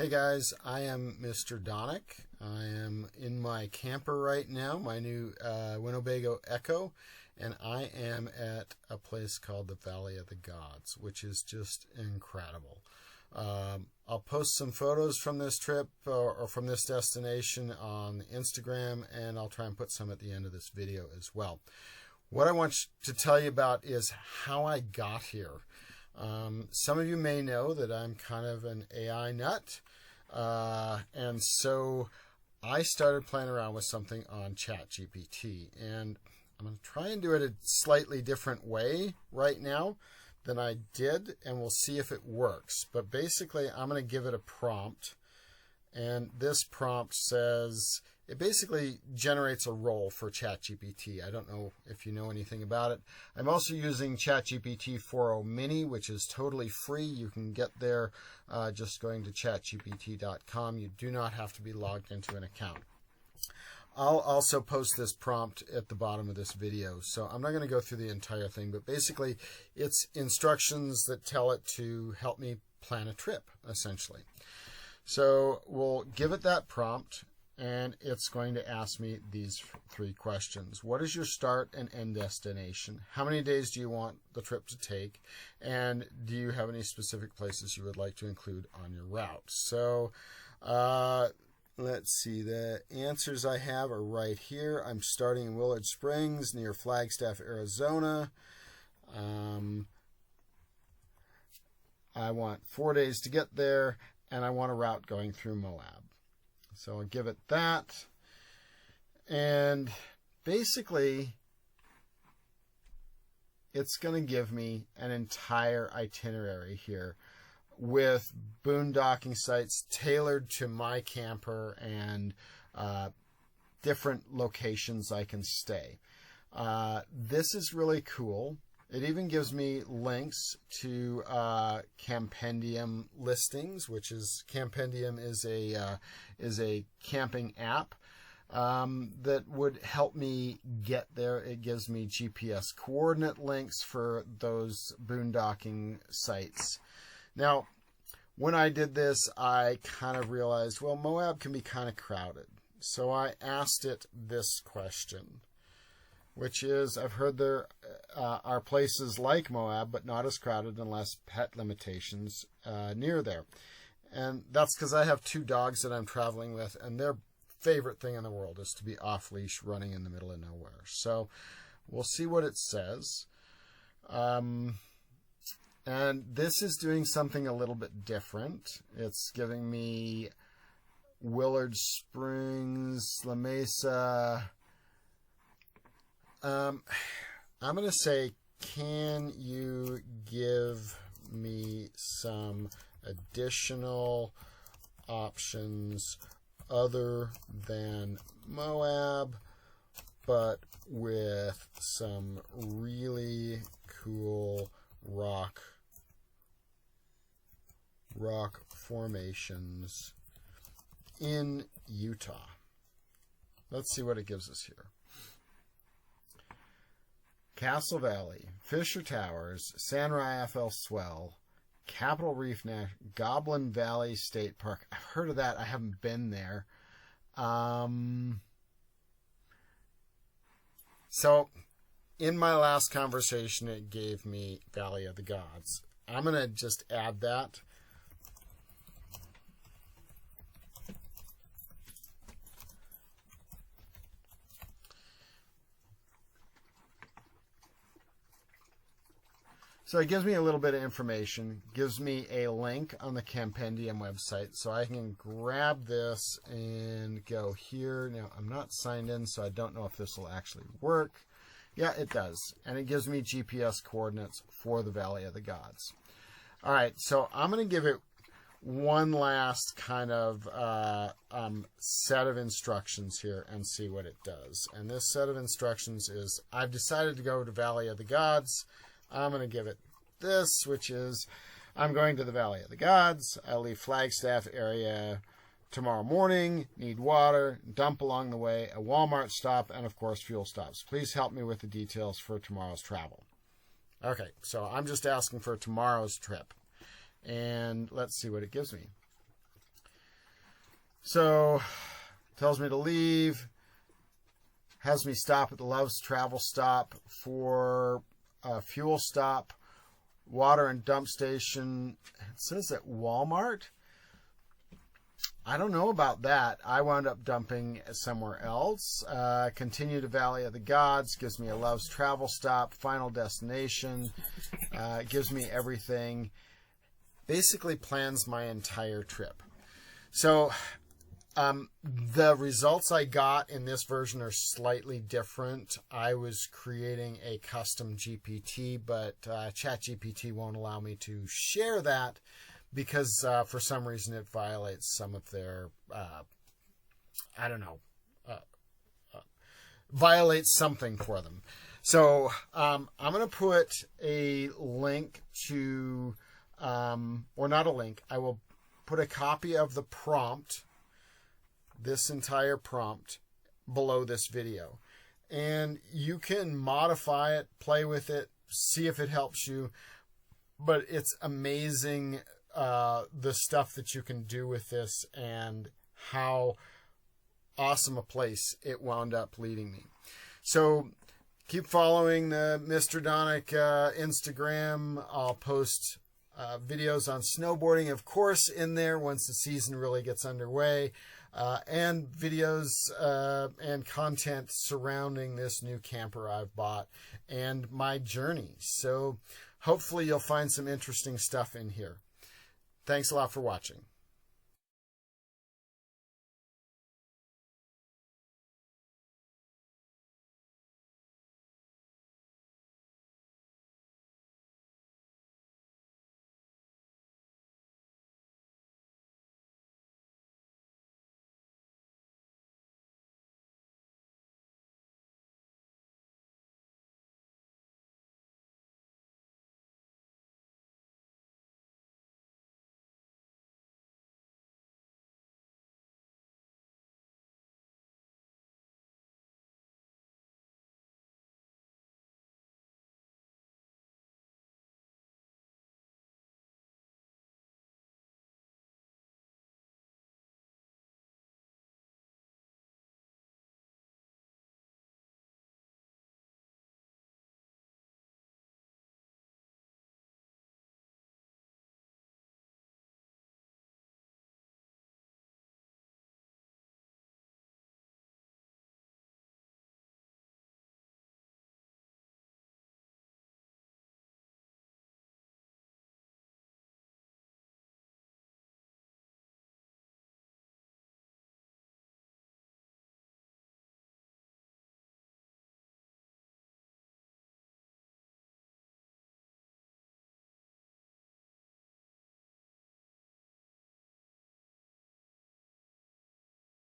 Hey guys, I am Mr. Donek. I am in my camper right now, my new Winnebago Ekko, and I am at a place called the Valley of the Gods, which is just incredible. I'll post some photos from this trip or from this destination on Instagram, and I'll try and put some at the end of this video as well. What I want to tell you about is how I got here. Some of you may know that I'm kind of an AI nut, and so I started playing around with something on ChatGPT, and I'm going to try and do it a slightly different way right now than I did, and we'll see if it works. But basically, I'm going to give it a prompt, and this prompt says, it basically generates a role for ChatGPT. I don't know if you know anything about it. I'm also using ChatGPT 4.0 Mini, which is totally free. You can get there just going to chatgpt.com. You do not have to be logged into an account. I'll also post this prompt at the bottom of this video, so I'm not going to go through the entire thing, but basically it's instructions that tell it to help me plan a trip, essentially. So we'll give it that prompt, and it's going to ask me these three questions. What is your start and end destination? How many days do you want the trip to take? And do you have any specific places you would like to include on your route? So let's see, the answers I have are right here. I'm starting in Willard Springs near Flagstaff, Arizona. I want 4 days to get there, and I want a route going through Moab. So I'll give it that. And basically, it's going to give me an entire itinerary here with boondocking sites tailored to my camper and different locations I can stay. This is really cool. It even gives me links to Campendium listings, which is Campendium is a camping app that would help me get there. It gives me GPS coordinate links for those boondocking sites. Now, when I did this, I kind of realized, well, Moab can be kind of crowded. So I asked it this question, which is, I've heard there are places like Moab, but not as crowded and less pet limitations near there. And that's because I have two dogs that I'm traveling with, and their favorite thing in the world is to be off-leash running in the middle of nowhere. So we'll see what it says. And this is doing something a little bit different. It's giving me Willard Springs, La Mesa. I'm going to say, can you give me some additional options other than Moab, but with some really cool rock formations in Utah? Let's see what it gives us here. Castle Valley, Fisher Towers, San Rafael Swell, Capitol Reef Goblin Valley State Park. I've heard of that. I haven't been there. So in my last conversation, it gave me Valley of the Gods. I'm going to just add that. So it gives me a little bit of information, gives me a link on the Campendium website, so I can grab this and go here. Now, I'm not signed in, so I don't know if this will actually work. Yeah, it does. And it gives me GPS coordinates for the Valley of the Gods. All right, so I'm going to give it one last kind of set of instructions here and see what it does. And this set of instructions is, I've decided to go to Valley of the Gods. I'm going to give it this, which is, I'm going to the Valley of the Gods. I'll leave Flagstaff area tomorrow morning, need water, dump along the way, a Walmart stop, and of course fuel stops. Please help me with the details for tomorrow's travel. Okay, so I'm just asking for tomorrow's trip. And let's see what it gives me. So, tells me to leave, has me stop at the Love's Travel Stop for a fuel stop, water and dump station. It says at Walmart. I don't know about that. I wound up dumping somewhere else. Continue to Valley of the Gods. Gives me a Love's Travel Stop. Final destination. Gives me everything. Basically plans my entire trip. So the results I got in this version are slightly different. I was creating a custom GPT, but ChatGPT won't allow me to share that, because for some reason it violates some of their, violates something for them. So I'm going to put a link to, or not a link, I will put a copy of the prompt, this entire prompt, below this video. And you can modify it, play with it, see if it helps you. But it's amazing the stuff that you can do with this and how awesome a place it wound up leading me. So keep following the Mister Donek Instagram. I'll post videos on snowboarding, of course, in there once the season really gets underway, and videos and content surrounding this new camper I've bought and my journey. So hopefully you'll find some interesting stuff in here. Thanks a lot for watching.